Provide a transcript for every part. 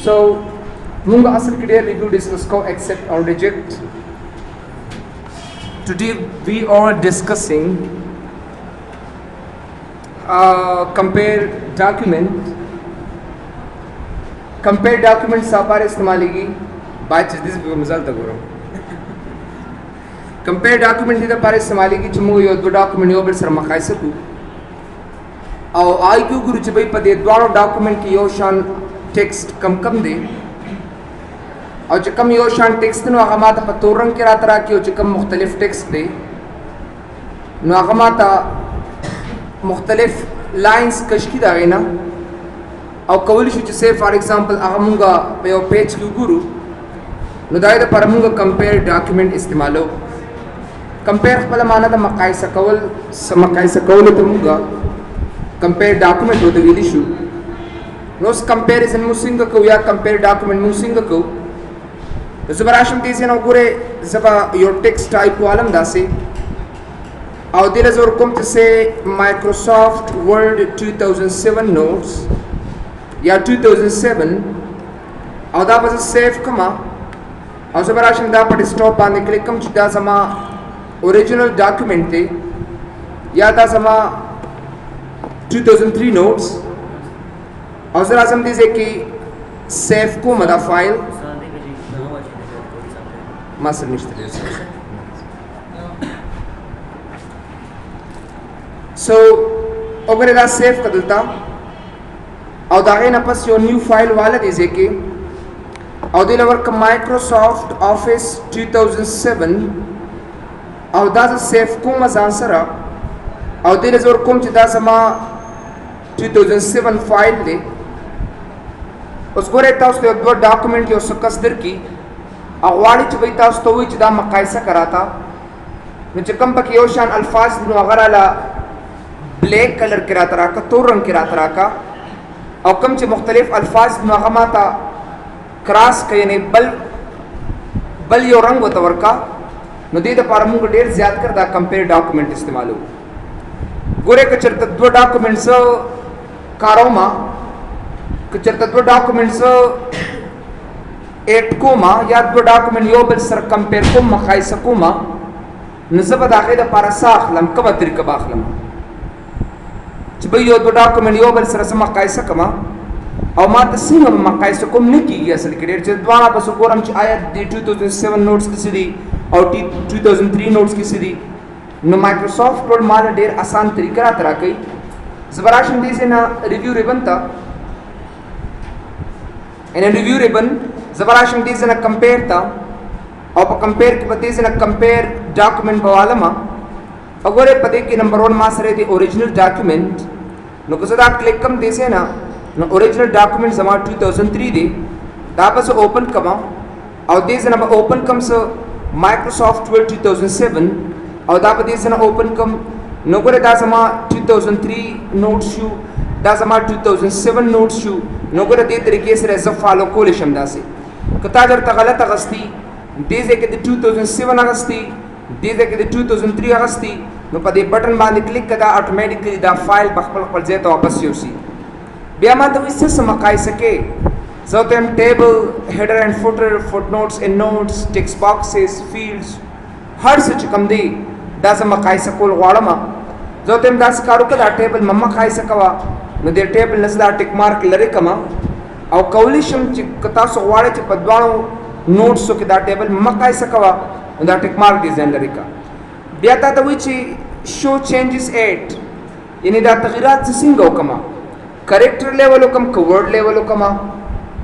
So munga asal ke ډېر review discuss ko accept or reject. Today we are discussing compare document. Compare document सापार इस्तेमाली की बात चीज़ दिस मिसाल तक करो. Compare document इधर पार इस्तेमाली की चुम्मो यो दो document यो बिल सर मकाई सकूँ. और आई क्यों गुरु चुबई पदे द्वारा document की यो शान text कम दे. और चिकम यो शान text नो आगमाता पतोरंग के रात राकी और चिकम मुख्तलिफ text दे. नो आगमाता मुख्तलिफ lines कश्की दागे ना. और कवली शुच से फॉर एग्जांपल आगमुंगा पे ओ पेज की गुरु. नो दायदा परमुंगा compare document इस्तेमालो. Compare पला माना था मकाई सकवल तो मुंगा compare document होते वीली शु. नोस comparison मुसिंगा को या compare document मुसिंगा को. ज़बराशम तीज़े ना गुरे ज़बा your text type वालम दासे. और दिले ज़ोर कम तसे Microsoft Word 2007 notes या 2007 और दा बस सेव कमा और ज़बराशम दा पर स्टॉप आने के लिए कम चिता समा original document थे या दा समा 2003 notes और ज़राशम तीज़े की सेव को मदा फाइल मास्टर निश्चित है. So अगर इधर सेव कर देता और दागे न पस यो न्यू फाइल वाला दिसे के और दिल अवर का Microsoft Office 2007 और दास सेव को मज़ान सरा और दिल ज़ोर कुम चिता समा 2007 फाइल दे उसको रहता उसके दो डॉक्यूमेंट यो सकस्दर की अवाली चबईता उस्तोई चिदा मकाइसा कराता न चिकम पक योशान अल्फाज दिनो अगर आला ब्लैक कलर किरा तरह का तो रंग किरा तरह का और कम चे मुख्तलिफ अल्फाज दिनो अगमाता क्रास का यानी बल यो रंग वतवर का नदीद पारमू को डेर ज़्यादा कर दा कंपेयर डॉक्यूमेंट इस्तेमाल हो गोरे कचर तत्व डॉक्यूमेंट्स कारोमा कचर तत्व डॉक्यूमेंट्स एट कोमा या दो डॉक्यूमेंट यो बिल सर कंपेयर को मखाई सकूमा नज़ब दाखिल दा पारसाख लम कब अतिर कबाख लम चबई यो दो डॉक्यूमेंट यो बिल सर समा मखाई सकमा और मात सिंह मखाई सकुम नहीं की असल के डेर जद्वाना बस गोरम च आयत दी 2007 नोट्स की सीधी और 2003 नोट्स की सीधी नो माइक्रोसॉफ्ट वर्ड माल डेर आसान तरीका तरह कई ज़बराशन दी से ना रिव्यू रिबन था इन रिव्यू रिबन ज़बराशम दी से ना कंपेयर था और कंपेयर के पते से ना कंपेयर डॉक्यूमेंट बवालमा अगोरे पते की नंबर 1 मास रहे थे ओरिजिनल डॉक्यूमेंट नो कसदा क्लिक कम दे से ना नो ओरिजिनल डॉक्यूमेंट जमा 2003 दे दापस ओपन कमा और दे से ना ओपन कम से माइक्रोसॉफ्ट वर्ड 2007 और दाप दे से ना ओपन कम नो करे दा समा 2003 नोट्स शू दा समा 2007 नोट्स शू नो करे दे तरीके से रेज़ फॉलो कोले शमदा से कताजर तगलत अगस्ती देजे के 2007 अगस्ती देजे के 2003 अगस्ती नो पदे बटन बांध क्लिक कदा ऑटोमेटिकली दा फाइल बखपल जे तो वापस योसी बियामा तो इससे समकाई सके so them table header and footer footnotes and notes text boxes fields हर से कम दे दा समकाई सकोल वाड़मा जो them दा सकारो कदा टेबल मम्मा खाई सकवा नो दे टेबल नजदा टिक मार्क लरे कमा और कौलिशम च कता सो वाड़े च पदवाणो नोट्स सो के दा टेबल मकाई सकवा दा टिक मार्क डिजाइन लरे का बियाता तो विच शो चेंजेस एट यानी दा तगयरात से सिंगो कमा करेक्टर लेवल कम का वर्ड लेवल कमा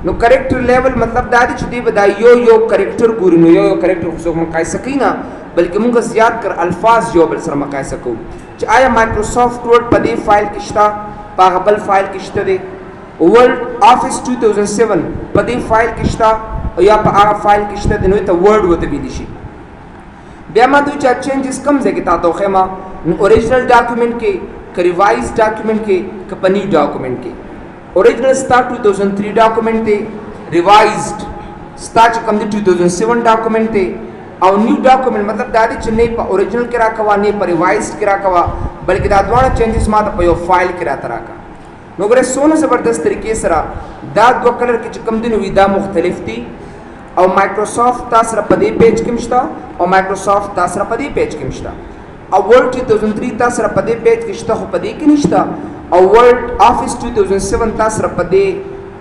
नो करेक्टर लेवल मतलब दादी चुदी बदा यो करेक्टर गुरु नो यो करेक्टर सो मकाई सकीना बल्कि मुंगा ज़्यादा कर अल्फाज जो बल सर मकाई सको आया माइक्रोसॉफ्ट वर्ड पदे फाइल किश्ता पागबल फाइल किश्ता दे वर्ड ऑफिस 2007 पदे फाइल किश्ता या पा फाइल किश्ता दिनो तो वर्ड वो तभी दिशी बेमा दो चा चेंजेस कम से किता तो खेमा ओरिजिनल डॉक्यूमेंट के रिवाइज डॉक्यूमेंट के पनी डॉक्यूमेंट के ओरिजिनल स्टार्ट 2003 डॉक्यूमेंट थे रिवाइज्ड स्टार्ट कम 2007 डॉक्यूमेंट थे और न्यू डॉक्यूमेंट मतलब दादी चेन्नई पर ओरिजिनल किरा कवा नहीं पर रिवाइज्ड किरा कवा बल्कि दादवाना चेंजेस माता पर यो फाइल किरा तरह का نو ګره سونه زبردست طریقې سره دا دوه کلر کې چې کوم دي نو دا مختلف دي او مایکروسافټ تاسو را په دې پیج کې مشته او مایکروسافټ تاسو را په دې پیج کې مشته او ورډ 2003 تاسو را په دې پیج کې شته خو په دې کې نشته او ورډ افیس 2007 تاسو را په دې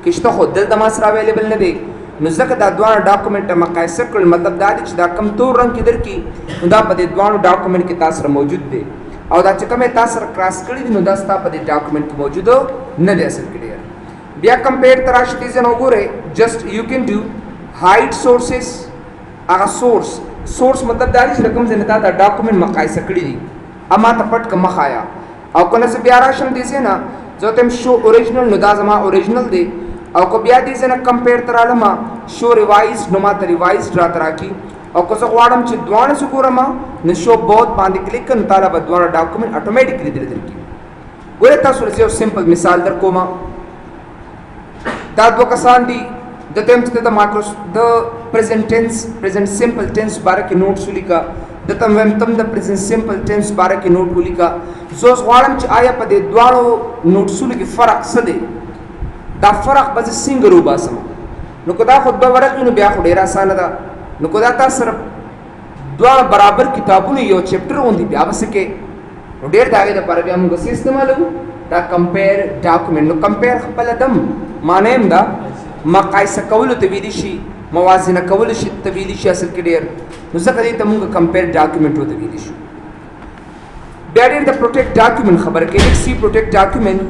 کې شته خو دلته ما سره اویلیبل نه دی نو ځکه دا دوه ډاکومېنټ مقایسه کړل مطلب دا دی چې دا کم تور رنگ کې درکې نو دا په دې دوه ډاکومېنټ کې تاسو سره موجود دی او دا چې کومه تاسو سره کراس کړی دی نو دا ستاسو په دې ډاکومېنټ کې موجود نه دی اصل کې ډیر بیا کمپیر تراشي دي زنه وګوره جست یو کین ډو hide sources هغه سورس مطلب دا چې کوم ځای نه دا ډاکومېنټ مقایسه کړی دي اما ته پټ کم خایا او کنه سه بیا راشم دي نه جو تم شو اوریجنل نو دا زما اوریجنل دی او کو بیا دي نه کمپیر ترالما شو ریوایز نو ما ته ریوایز را تراکی او کو زه غواړم چې دوانه سګورم نو شو بہت باندې کلیک کړه تعالی به دوانه ډاکومېنټ اتوماتیکلی درکې ګوره تاسو یو سمپل مثال در کوم دا دوه کسان دي د تم ته د ماکروس د پریزنٹ سمپل ټینس باره کې نوټس ولیکا د تم د پریزنٹ سمپل ټینس باره کې نوٹ ولیکا زه غواړم چې آیا په دې دواړو نوټسونو کې فرق څه دی دا فرق به څنګه روباسم نو کدا خو دوه ورقې نو بیا خو ډیر اسانه ده نو کدا تاسو سره دوه برابر کتابونه یو چپټر وندي بیا وسکه نو ډیر داګه د پر بیا موږ استعمالو دا کمپیر ډاکومېنټ نو کمپیر خپل دم معنی هم دا مقایسه کول ته ویل شي موازنه کول شي ته ویل شي اصل کې ډیر نو ځکه دې ته موږ کمپیر ډاکومېنټ ته ویل شي بیا ډیر د پروټیکټ ډاکومېنټ خبره کې لیکسي پروټیکټ ډاکومېنټ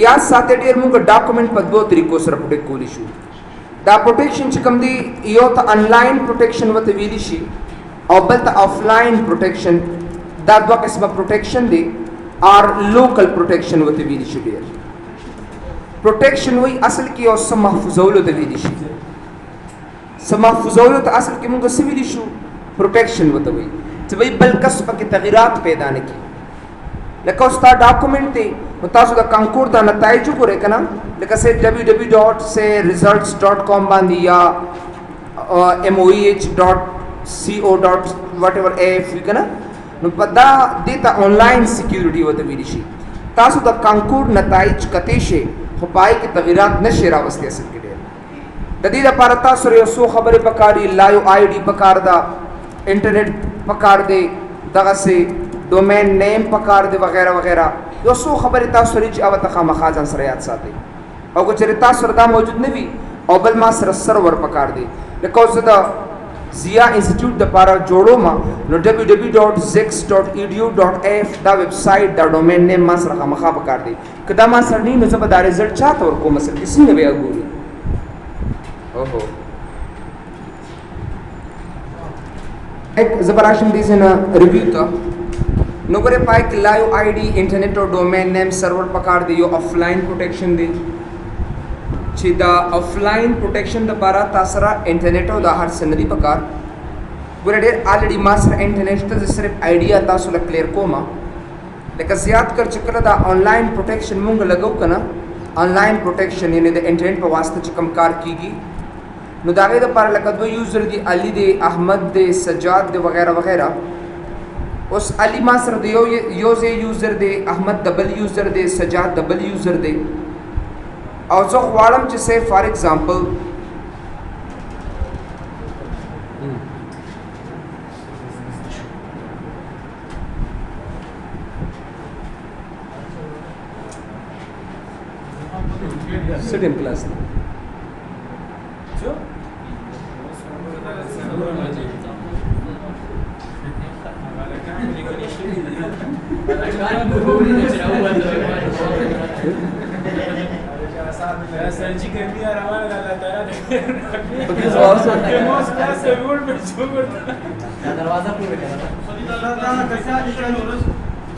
یا ساته ډیر موږ ډاکومېنټ په دوه طریقو سره پروټیکټ کولی شو دا پروټیکشن چې کوم دی یو ته انلاین پروټیکشن وته ویل شي او بل ته آفلاین پروټیکشن دا دوه قسمه پروټیکشن دی اور لوکل پروټیکشن وته ویل شي ډیر پروټیکشن وای اصل کې او سم محفوظولو ته ویل شي سم محفوظولو ته اصل کې موږ څه ویل شو پروټیکشن وته وای چې وای بل کس پکې تغیرات پیدا نه کی لکه اوس تا ډاکومېنټ دی نو تاسو د کانکور د نتایج وګورئ کنه لکه سه www.results.com باندې یا moeh.co.whatever af کنه نو پدا دیتا آنلاین سکیورټي وته ویل شي تاسو د کانکور نتایج کته شي خو پای کې تغیرات نشي راوستي اصل کې ډېر د دې لپاره تاسو یو څو خبرې پکاري لایو آی ډي پکار دا انټرنیټ پکار دی دغه سي ډومین نیم پکار دی وغیرہ وغیرہ یو څو خبرې تاسو لري چې او ته خامخازن سره یاد ساتي او که چېرې تاسو سره دا موجود نه وي او بل ما سره سرور پکار دی لکه اوس دا زیا انسټیټیوټ د لپاره جوړو ما نو www.zix.edu.af دا ویب سټ دا ډومین نیم ما سره خامخا پکار دی کدا ما سره نه نو زه به دا ریزلټ چاته ورکوم مثلا څنګه به وګوري اوهو ایک زبراشم دي زنه ریویو تا نو ګره پای کې لایو آی ډي انټرنیټ او ډومین نیم سرور پکار دی یو آفلاین پروټیکشن دی چې دا آفلاین پروټیکشن د لپاره تاسو را انټرنیټ او د هر سندري پکار ګره ډېر الریډي ما سره انټرنیټ ته صرف آیډیا تاسو له کلیر کوما لکه زیات کر چکر دا آنلاین پروټیکشن مونږ لګو کنه آنلاین پروټیکشن یعنی د انټرنیټ په واسطه چې کم کار کیږي نو دا غي د لپاره لکه دوه یوزر دی علي دی احمد دی سجاد دی وغیرہ وغیرہ اوس علي ما سره دی یو یوزر دی احمد ډبل یوزر دی سجاد ډبل یوزر دی او زه غواړم چې سه فار ایگزامپل sit in class सर जी कभी आराम लगा तारा because also most class seguro पे छोड़ दरवाजा पे बैठा था कैसा निकल रोज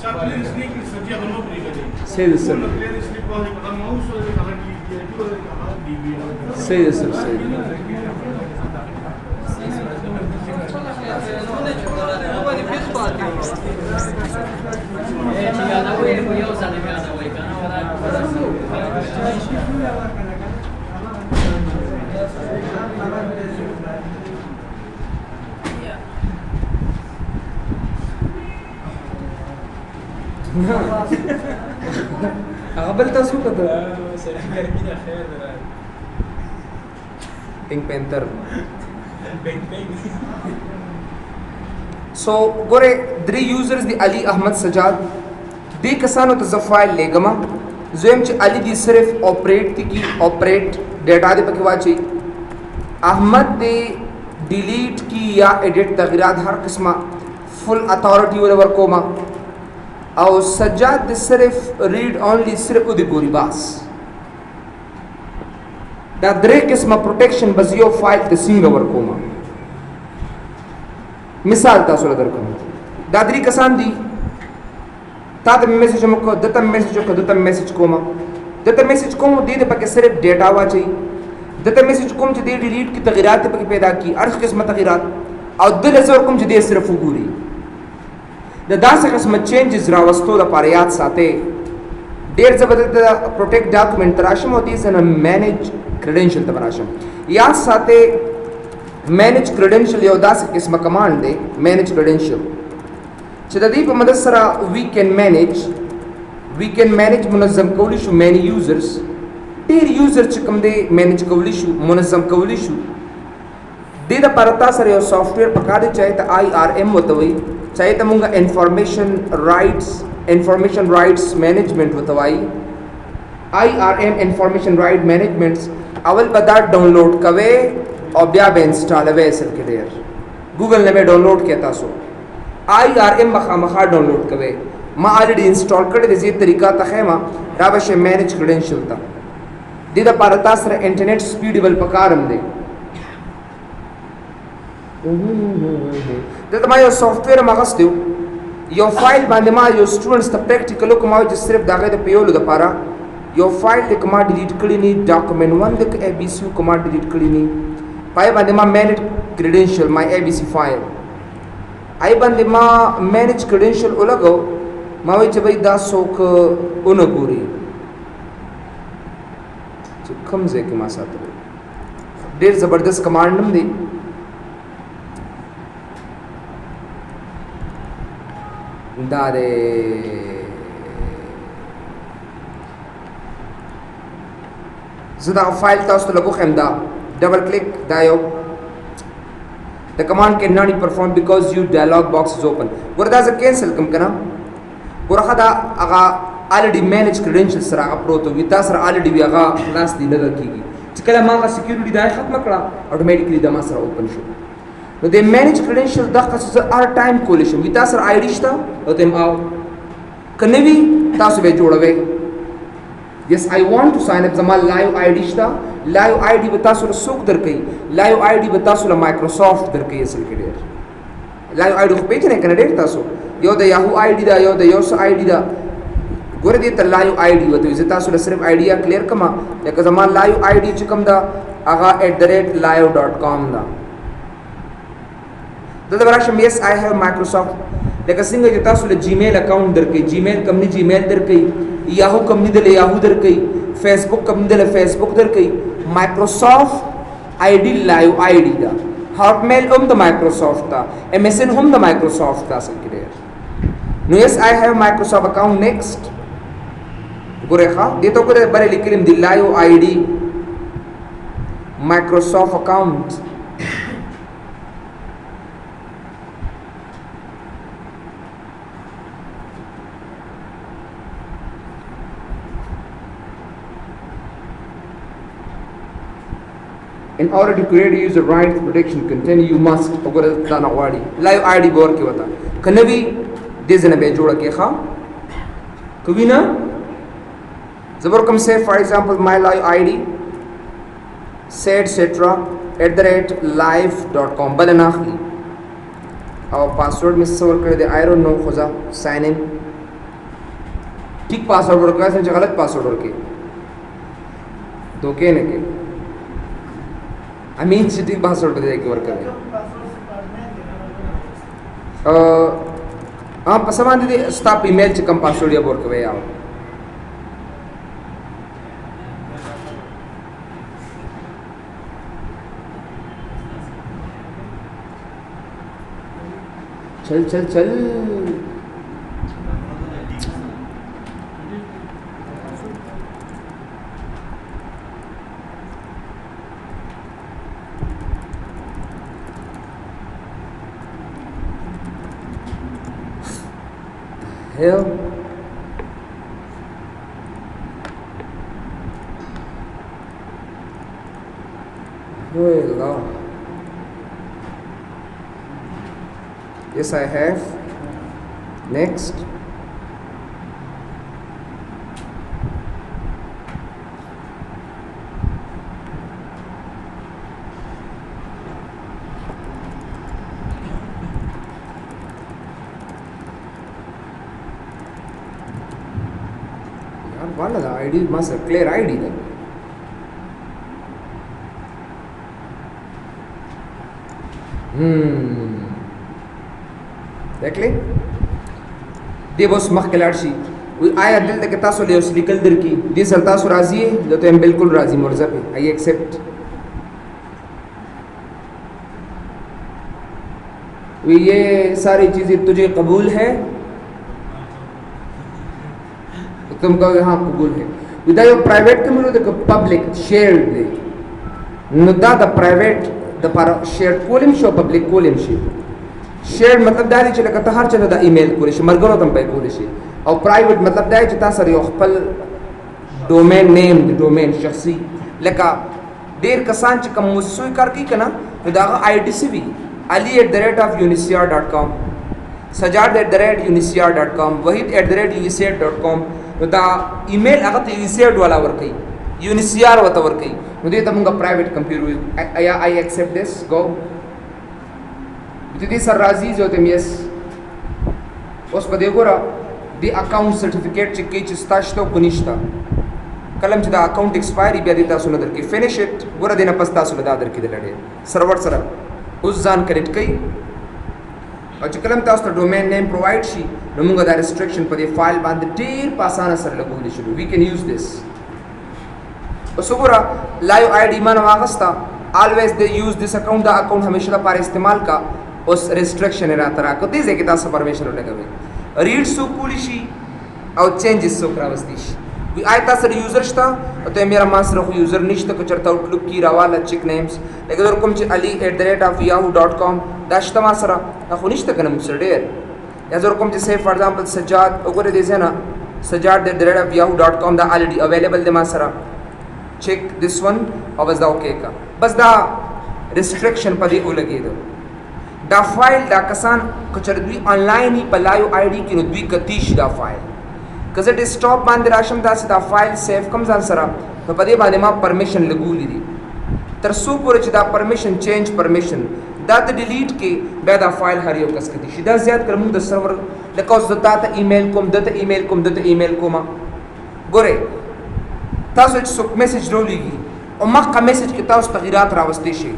चापली स्नीक सब्जी हम लोग नहीं करते सही सर प्लेन स्नीक को पता माउस और कलर की डीबी सही सर सही قبل تاسو کته سره ګرمي ده خیر ده پینک پینتر بینگ بینگ سو ګوره 3 یوزرز دی علي احمد سجاد دې کسانو ته ز فایل لګما زم چې علي دی صرف اپریټ کی اپریټ ډیټا دې پکې واچي احمد دې ډیلیټ کی یا ایڈٹ تغیرات هر قسمه فل اتھارٹی ور کوما او سجاد دې صرف ریډ اونلی صرف دې ګوري بس دا درې قسمه پروټیکشن بزیو فایل ته څنګه ور کوما مثال تاسو له درکوم دا درې کسان دي تا ته میسج مکو دته میسج کو دته میسج کوم دته میسج کوم دې پکې صرف ډیټا واچي دته میسج کوم چې دې ډیلیټ کی تغیرات پکې پیدا کی هر قسمه تغیرات او د لزر کوم چې دې صرف وګوري د داسې قسمه چینجز راوستو لپاره یاد ساتي ډیر زبردست پروټیکټ ډاکومنٹ راشم او دې سره مینیج کریډنشل ته راشم یاد ساتي مینیج کریډنشل یو داسې قسمه کمانډ دی مینیج کریډنشل چې د دې په مدد سره وی کین مینیج منظم کولی شو مینی یوزرز ډیر یوزر چې کوم دی مینیج کولی شو منظم کولی شو د دې لپاره تاسو سره یو سافټویر پکار دی چې ته IRM وتوي چې ته مونږه انفارمیشن رائټس مینجمنت وتوي IRM انفارمیشن رائټ مینجمنټس اول بدا ډاونلوډ کوي او بیا به انسټالوي سر کې ډیر ګوګل نه به ډاونلوډ کې تاسو IRM مخامخا ډاونلوډ کوي ما الریډي انسټال کړی د دې طریقه ته خېما را به مینیج کریډنشل ته د دې لپاره تاسو سره انټرنیټ سپیډیبل پکارم دی دلته ما یو سافټویر مغستو یو فایل باندې ما یو سټوډنټس ته پریکټیکل کوم چې صرف دغه د پیولو لپاره یو فایل د کما ډیلیټ کړی نی ډاکومنٹ 1 د ABC کما ډیلیټ کړی نی پای باندې ما مینیج کریډنشل مای ABC فایل آی باندې ما مینیج کریډنشل ولګو ما وی چې بھئی دا څوک اونګوري چې کوم ځای کې ما ساتل ډیر زبردست کمانډ هم دی دا دې زدا فایل تاسو ته لګو خم دا ډبل کلیک دا یو The command cannot be performed because your dialog box is open. وردا ز کینسل کوم کنه ورخه دا هغه already manage credentials سره اپروت وي تاسو سره already وی هغه خلاص دی نه کیږي چې کله ما سکیورټي دا ختم کړه اتوماتیکلی دا ما سره اوپن شو نو د manage credentials دا څه هر ټایم کولیشن وي تاسو سره ID شته او تم او کنه وی تاسو به جوړوي Yes, I want to sign up زما live ID شته live ID به تاسو له څوک درکې live ID به تاسو له Microsoft درکې اصل کې ډېر live ID خو پیژنې کنه ډېر تاسو یو د Yahoo ID دا یو د یوس ID دا ګور دې ته live ID وته زه تاسو له صرف ID یا کلیر کما لکه زما live ID چې کوم دا هغه @live.com دا دغه راشم yes I have Microsoft لکه څنګه چې تاسو له Gmail اکاؤنٹ درکې Gmail کمنی Gmail درکې Yahoo کمنی د Yahoo درکې Facebook کمنی د Facebook درکې Microsoft ID live ID دا Hotmail هم د Microsoft دا MSN هم د Microsoft دا څنګه دی نو yes I have Microsoft account next ګوره ښا دې ته ګوره بل لیکلم دی live ID Microsoft account In order to create a user rights protection container, you must live ID بور کې وتا کنه وی دې ځنه به جوړه کې ښا کوي نه زبر کوم say for example my live ID say etc@live.com بل نه اخلي او پاسورډ می سور کړی دی I don't know خدا sign in ٹھیک پاسورډ ورکړای چې غلط پاسورډ ورکړي دوکې نه کې امین چې پاسورډ دې کې ورکړي په سمان دي ستا په ایمیل چې کوم پاسورډ یې ورکوي یاو چل hell? Well, yes, I have. Next. One of the ID must have clear ID then. Exactly. دې اوس مخکې لاړ شي وی آیا دلته کې تاسو له اوس لیکل درکې دې سره تاسو راضي یې زه ته یم بالکل راضي مرزا پې آئی ایکسپٹ وی یہ ساری چیزیں تجھے قبول ہے تم کہو ہاں قبول ہے وی دا یو پرائیویٹ کمرو دا پبلک شیئر دی نو دا دا پرائیویٹ دا پارا شیئر کولم شو پبلک کولم شي شیئر مطلب دا دی چې لکه ته هر چا دا ایمیل کولی شي مرګرو ته هم پې کولی شي او پرایویټ مطلب دا دی چې تا سره یو خپل ډومین نیم د ډومین شخصي لکه ډېر کسان چې کوم موسسوي کار کوي که نه نو د هغه آی ډي سی وي ali@unicr.com sajad@unicr.com wahid@unicr.com نو دا ایمیل هغه ته UNICEF والا ورکوي UNICEF ورته ورکوي نو دې ته موږ پرایویټ کمپیوټر آیا آی ایکسپټ دس گو دې سره راځي زه ته یس اوس په دې ګوره د اکاونټ سرټیفیکیټ چې کې چې ستا شته او نشته کلم چې دا اکاونټ ایکسپایري بیا دې تاسو نه درکې فینش اټ ګوره دې نه پس تاسو له دا درکې د لړې سرور سره اوس ځان کنیکټ کوي او چې کلم تاسو ته ډومین نیم پرووایډ شي نو موږ دا ریسټریکشن په دې فایل باندې ډېر په اسانه سره لګولی شو وی کین یوز دس اوس وګوره لایو آی ډي ما نه واغسته آلویز دې یوز دس اکاونټ دا اکاونټ همیشه لپاره استعمال کا اوس ریسټریکشن یې راته راکړه دې ځای کې تاسو پرمیشن ولګوئ ریډ څوک کولی شي او چینجز څوک راوستی شي وی آی تاسو سره یوزر شته او ته میرا ما سره خو یوزر نشته که چېرته آوټلوک کې راواله چیک نیمز لکه در کوم چې ali@yahoo.com دا شته ما سره دا خو نشته که نه موږ سره ډېر یا زه کوم چې سی فار ایگزامپل سجاد وګورئ دې ځای نه sajad@yahoo.com دا already اویلیبل دی ما سره چیک دس ون او بس دا اوکې کا بس دا ریسټریکشن په دې ولګېده دا فایل دا کسان که چېرې دوی آنلاین یي په لایو آی ډي کې نو دوی کتی شي دا فایل که زه ډیسکټاپ باندې راشم داسې دا فایل سیف کم ځان سره نو په دې باندې ما پرمیشن لګولی دي تر څو پورې چې دا پرمیشن چینج پرمیشن دا ته ډیلیټ کې بیا دا فایل هر یو کس کتی شي دا زیات کړه موږ د سرور لکه اوس زه تا ته ایمیل کوم دته ایمیل کوم دته ایمیل کوم ګورئ تاسو چې څوک میسج راولېږي او مخکې میسج کې تاسو تغیرات راوستی شي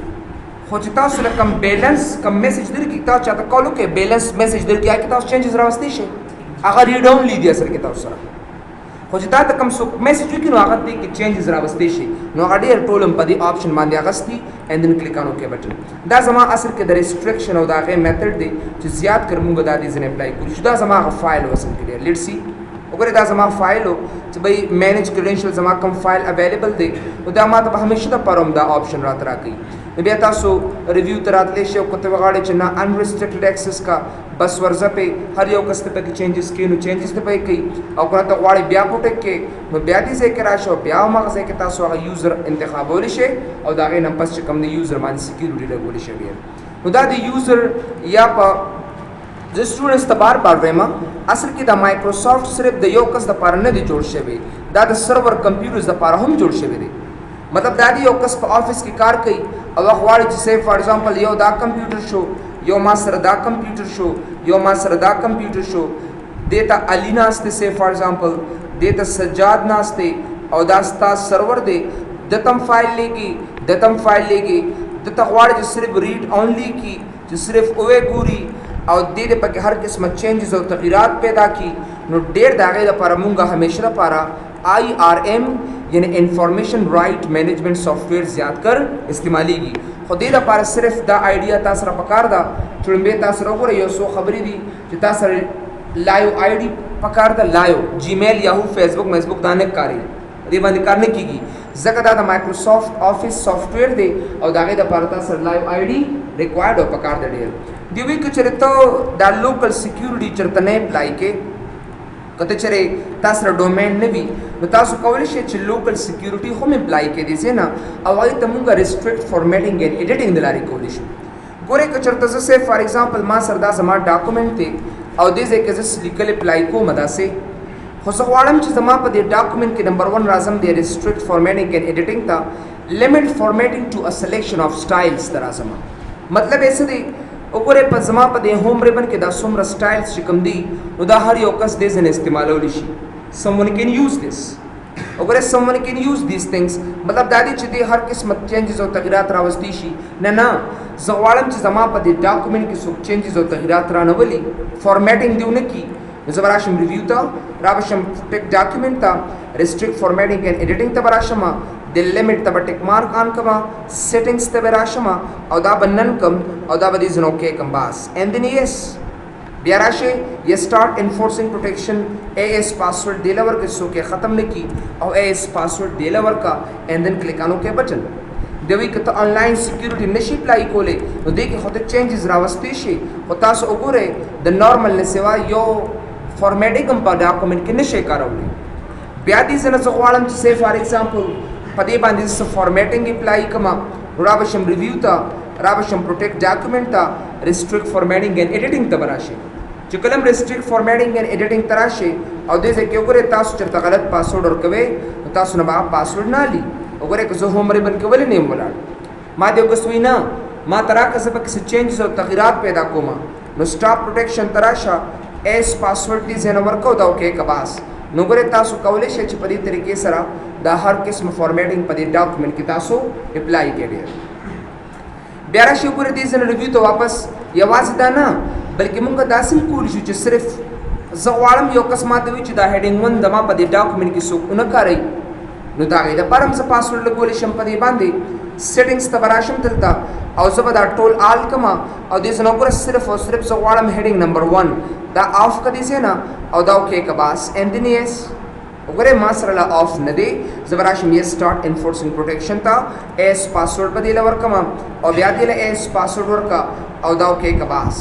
خو چې تاسو له کم بیلنس کم میسج درکړي تاسو چاته کال وکړئ بیلنس میسج درکړي هغه کې تاسو چینجز راوستی شي هغه ریډ اونلی دی اصل کې تاسو سره خو چې تا ته کوم څوک میسج وکړي نو هغه دې کې چینجز راوستی شي نو هغه ډېر ټول هم په دې آپشن باندې اغستی اینډ دین کلیک آن اوکې بټن دا زما اصل کې د ریسټریکشن او د هغې میتھډ دی چې زیات کر موږ دا دې ځینې اپلای کړو چې دا زما هغه فایل و اصل کې لیټ سی وګورئ دا زما فایل و چې بھائی مینیج کریډینشل زما کوم فایل اویلیبل دی نو دا ما ته به همیشه دپاره هم دا آپشن راته راکوي نو بیا تاسو ریویو ته راتلی شئ او که ته وغواړئ چې نه انریسټریکټډ ایکسس کا بس ورځه پې هر یو کس ته پکې چینجز کوي نو چینجز ته پکې کوي او که ته غواړئ بیا پوټک کې نو بیا دې ځای کې راشئ او بیا هماغه ځای کې تاسو هغه یوزر انتخابولی شئ او د هغې نه پس چې کوم د یوزر باندې سکیورټي لګولی شوې نو دا د یوزر یا په زه سټوډنټس ته بار بار وایم اصل کې د مایکروسافټ صرف د یو کس دپاره نه دی جوړ شوی دا د سرور کمپیوټرز دپاره هم جوړ شوی دی مطلب دا دی یو کس په آفس کې کار کوي او هغه غواړي چې سی فار ایگزامپل یو دا کمپیوټر شو یو ما سره دا کمپیوټر شو یو ما سره دا کمپیوټر شو دې ته علي ناست دی سی فار ایگزامپل دې ته سجاد ناست دی او دا ستا سرور دی دتم فایل لګي دتم فایل لګي دته غواړي چې صرف ریډ اونلی کی چې صرف اوې ګوري او دې دې پکې هر قسمه چینجز او تغیرات پیدا کی نو ډېر د هغې لپاره مونږ همیشه لپاره IRM یعنی انفارمیشن رائټ مینجمنټ سافټویر زیات کر استعمالیږي خو دې لپاره صرف دا آیډیا تاسو سره پکار ده چړمبې تاسو سره وګورئ یو څو خبرې دي چې تاسو سره لایو آی ډي پکار ده لایو جیمیل یاهو فیسبوک میسبوک دا نه کاري دې باندې کار نه کیږي ځکه دا د مایکروسافټ آفس سافټویر دی او د هغې دپاره تاسو سره لایو آی ډي ریکوایرډ او پکار ده ډېر دی وی که چېرې ته دا لوکل سیکیورټي چېرته نه اپلای کې کته چره تاسو ډومین نه وي نو تاسو کولی شئ چې لوکل سکیورټي هم اپلای کړئ دي نه او هغه ته موږ ریسټریکټ فارمیټینګ اینڈ ایډیټینګ د لارې کولی شو ګوره که چېرته زه سه فار ایگزامپل ما سره دا زما ډاکومنټ دی او دې ځای کې زه لیکل اپلای کوم داسې خو زه غواړم چې زما په دې ډاکومنټ کې نمبر 1 راځم د ریسټریکټ فارمیټینګ اینڈ ایډیټینګ ته لیمټ فارمیټینګ ټو ا سلیکشن اف سټایلز ته راځم مطلب یې څه دی وګوره په زما په دې هوم ریبن کې دا څومره سټایلز چې کوم دي نو دا هر یو کس دې ځنې استعمالولی شي someone can use this وګوره someone can use these things مطلب دا دی چې دې هر قسمت چینجز او تغیرات راوستي شي نه زه غواړم چې زما په دې ډاکومنټ کې څوک چینجز او تغیرات رانولي فارمیټینګ دې ونه کړي نو زه به راشم ریویو ته راشم ټیک ډاکومنټ ته ریسټریکټ فارمیټینګ اینډ ایډیټینګ ته به راشم د لیمټ ته به ټیک مارک آن کما سیټینګز ته به راشم او دا به نن کم او دا به دې زنه اوکې کم باس اینډ دین یس بیا راشي یا سٹارټ انفورسینګ پروټیکشن AS پاسورډ دی لور کې سو کې ختم نه کی او AS پاسورډ دی لور کا اینڈ دین کلیک آن اوکې بٹن دوی کته آنلاین سکیورټي نشي اپلای کولې نو دې کې خود چینجز راوستي شي او تاسو وګورئ د نارمل نه سوا یو فارمیټینګ هم په ډاکومنټ کې نشي کارولې بیا دې زنه غواړم چې سه فار ایگزامپل په دې باندې څه فارمیټینګ اپلای کما را بشم ریویو ته را بشم پروټیکټ ډاکومنټ ته ریسټریکټ فارمیټینګ اینڈ ایډیټینګ ته براشي چې کلم ریسټریکټ فارمیټینګ اینڈ ایډیټینګ تراشي او دې ځکه وګوره تاسو چرته غلط پاسورډ ورکوي تاسو نه به پاسورډ نه لي وګوره که زه هوم ریبن کې ولې نه ولاړ ما دې وګسوي نه ما ترا که څه پکې چینجز او تغیرات پیدا کوم نو سټاپ پروټیکشن تراشه AS پاسورډ دې زنه ورکو دا اوکې کباس نو ګوره تاسو کولای شئ چې په دې طریقې سره دا هر قسم فارمیټینګ په دې ډاکومنټ کې تاسو اپلای کړئ بیا راشي ګوره دې زنه ریویو ته واپس یوازې دا نه بلکې موږ داسې کولی شو چې صرف زه غواړم یو کس ماته وي چې دا هیډینګ 1 دما په دې ډاکومنټ کې څوک نه کاروي نو دا غي د پرم څه پاسورډ لګولې شم په دې باندې سیټینګز ته براشم دلته او زه به دا ټول آل کما او دې زنه ګوره صرف او صرف زه غواړم هیډینګ نمبر 1 دا آف کړي سي نه او دا اوکې کباس اینڈ دین یس وګوره ما سره لا آف نه دی زه براشم یې سٹارټ انفورسینګ پروټیکشن ته AS پاسورډ بدیل ورکم او بیا دې له AS پاسورډ ورکا او دا اوکې کباس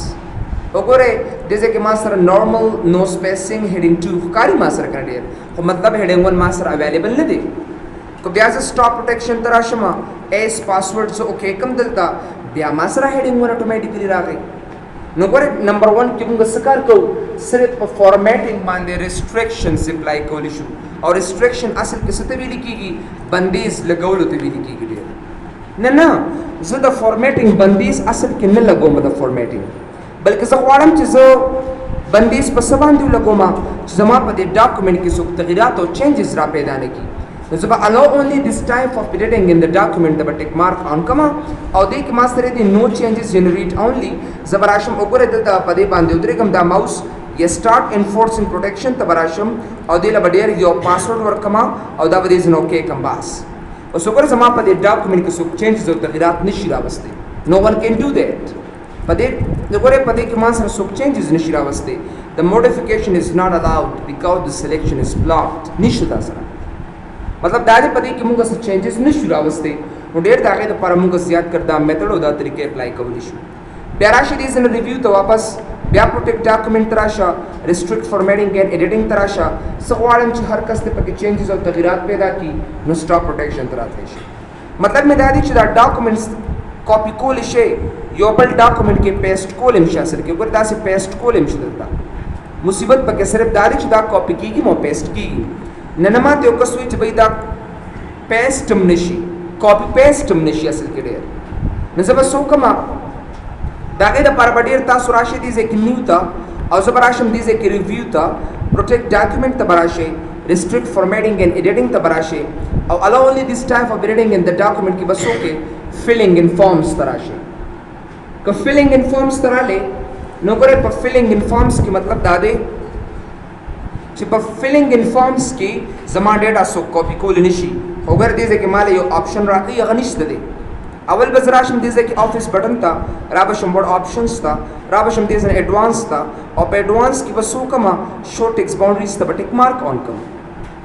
وګوره دې کې ما سره نورمال نو سپیسینګ هیډینګ 2 کاری ما سره کړی خو مطلب هیډینګ 1 ما سره اویلیبل نه دی کو بیا ز سٹاپ پروټیکشن تراشم AS پاسورډ سو اوکې کم دلتا بیا ما سره هیډینګ 1 اتوماتیکلی راغی نو ګوره نمبر 1 کې موږ سکار کو صرف په فارمیټینګ باندې ریسټریکشنز اپلای کولی شو او ریسټریکشن اصل کې څه ته ویل کیږي بندیز لګولو ته ویل کیږي نه زه د فارمیټینګ بندیز اصل کې نه لګوم د فارمیټینګ بلکې زه غواړم چې زه بندیز په څه باندې لګوم چې زما په دې ډاکومنټ کې څوک تغیرات او چینجز را پیدا نه کړي نو زه به allow only this type of editing in the document the tick mark on کما او دې کې ما سره دې no changes generate only زه به راشم وګوره دلته په دې باندې ودرېږم دا ماوس یا start enforcing protection ته به راشم او دې له به ډېر یو پاسورډ ورکما او دا به دې زنه اوکې کم باس اوس وګوره زما په دې ډاکومنټ کې څوک چینجز او تغیرات نشي راوستي no one can do that په دې وګوره په دې کې ما سره څوک چینجز نشي راوستي the modification is not allowed because the selection is blocked نشي دا سره مطلب دا دې په دې کې موږ څه چینجز نشو راوستي نو ډېر دا غي د پر موږ زیات کړدا میتھډ او دا طریقې اپلای کولی شو بیا راشي دې زنه ریویو ته واپس بیا پروټیکټ ډاکومنټ تراشه ریسټریکټ فارمیټینګ اینڈ ایډیټینګ تراشه څه غواړم چې هر کس ته پکې چینجز او تغیرات پیدا کی نو سټاپ پروټیکشن تراته شي مطلب مې دا دي چې دا ډاکومنټس کاپی کول شي یو بل ډاکومنټ کې پیسټ کول هم شي اصل کې ګور دا سي پیسټ کول هم شي دلته مصیبت پکې صرف دا دي چې دا کاپی کیږي مو پیسټ کیږي نن ما ته یو کس وی چې بای دا پیسټم نشي کاپی پیسټم نشي اصل کې ډېر نو زه به څوک ما دا غي د پر ډېر تاسو راشي دي چې نیو تا او زه براشم دي چې ریویو تا پروټیکټ ډاکومنټ ته براشي ریسټریکټ فارمیټینګ اینڈ ایډیټینګ ته براشي او allow only this type of editing in the document کې بس اوکې filling in forms تراشي که filling in forms تراله نو ګره په filling in forms کې مطلب دا دی چې په filling in forms کې زما ډیټا سو کاپی کول نشي وګور دې چې مال یو آپشن راکې هغه نشته دی اول بس راشم دې چې آفیس بٹن تا را بشم ورډ آپشنز تا را بشم دې چې ایڈوانس تا او په ایڈوانس کې بس وکما شو ټیکس باونډریز ته ټیک مارک آن کوم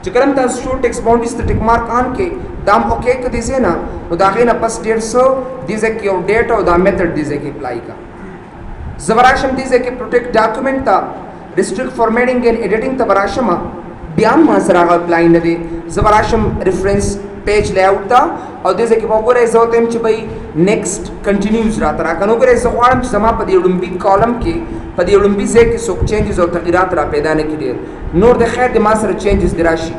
چې کلم تاسو شو ټیکس باونډریز ته ټیک مارک آن کې دام اوکې کړي دې نه نو دا غینه پس 150 دې چې یو ډیټا او دا میتھډ دې چې اپلای کا زبراشم دې چې پروټیکټ ډاکومنټ تا ریسټریکټ فارمیټینګ اینڈ ایډیټینګ ته براشم بیا ما سره هغه اپلای نه دی زه براشم ریفرنس پیج لیاوټ ته او دې ځکه په ګوره زه ته چې بھائی نیکسټ کنټینیوز راته راکنه ګوره زه غواړم چې زما په دې وړمبي کالم کې په دې وړمبي ځای کې څوک چینجز او تغیرات را پیدا نه کړي نور د خیر د ما سره چینجز دی راشي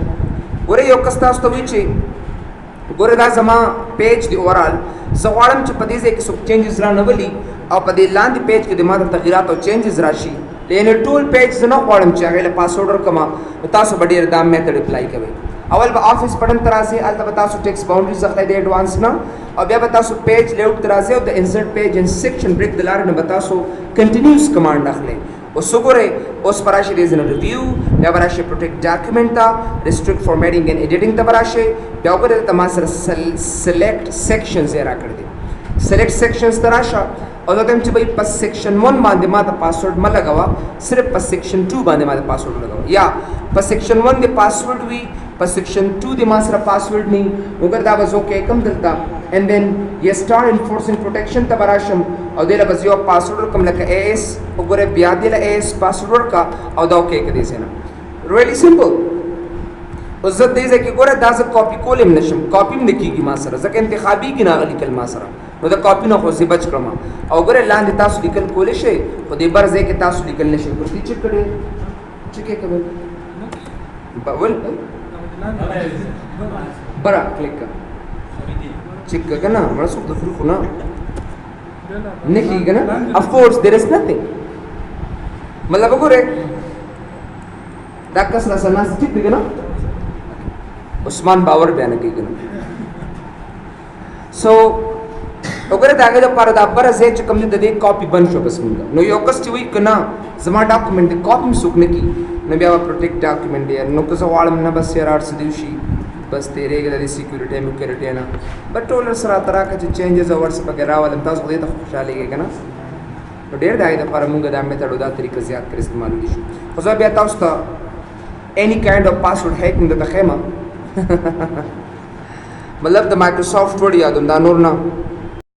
ګوره یو کس تاسو ته وایي چې ګوره دا زما پیج دی اورال زه غواړم چې په دې ځای کې څوک چینجز را نه ولي او په دې لاندې پیج کې د ما د تغیرات او چینجز راشي لکه ټول پیج زه نه غواړم چې هغه له پاسورډ ورکما تاسو به ډېر دا میتھډ اپلای کوئ اول به آفیس بٹن ته راځئ هلته به تاسو ټیکس باونډریز اخلئ د ایډوانس نه او بیا به تاسو پیج لیاوټ ته راځئ او د انسرټ پیج ان سیکشن بریک د لارې نه به تاسو کنټینیوس کمانډ اخلئ اوس وګورئ اوس به راشئ ریزن ریویو بیا به راشئ پروټیکټ ډاکومنټ ته ریسټریکټ فارمیټینګ اینډ ایډیټینګ ته به راشئ بیا وګورئ دلته ما سره سلیکټ سیکشنز یې راکړی دی سلیکټ سیکشنز ته راشه او زه ته چې بھائی په سیکشن 1 باندې ما ته پاسورډ مه لګوه صرف په سیکشن 2 باندې ما ته پاسورډ لګوه یا په سیکشن 1 د پاسورډ وي په سیکشن 2 د ما سره پاسورډ نه وګر دا به زه اوکې کوم دلته اینډ دین یا سټار انفورسینګ پروټیکشن ته به راشم او دې له به زه یو پاسورډ ورکړم لکه AS وګوره بیا دې له AS پاسورډ ورکړه او دا اوکې کړې ځای نه ریلی سمپل اوس زه دې ځای کې ګوره دا زه کاپي کولی هم نشم کاپي هم نه کېږي ما سره ځکه انتخابي کې نه لیکل ما سره نو د کاپي نه خو زه بچ کړم او ګوره لاندې تاسو لیکل کولی شئ خو دې بر ځای کې تاسو لیکل نه شئ ګورې چیک کړئ چیک یې کوئ ول برا کلیک کړه چیک کړه که نه مړه څوک د خوري خو نه نه کېږي که نه افکورس دیر از نتھنګ مطلب وګورئ دا کس راسره ناست ټیک دی که نه عثمان باور بیا نه کوي که نه سو وګوره د هغې دپاره دا بره ځای چې کوم دی د دې کاپي بند شو بس مونږ نو یو کس چې وایي که نه زما ډاکومنټ دی کاپي هم څوک نه کړي نو بیا به پروټیکټ ډاکومنټ دی نو که زه غواړم نه بس یار هر څه دې وشي بس تېرېږي د دې سیکورټۍ میکورټۍ نه بټ ټول ورسره راته راکړه چې چینجز او ورس پکې راولم تاسو خو دې ته خوشحالېږئ که نه نو ډېر د هغې دپاره مونږ دا میتھډ او دا طریقه زیات کر استعمالولی شو خو زه بیا تاسو ته any kind of password hacking درته ښیم مطلب د مایکروسافټ ورډ یادوم دا نور نه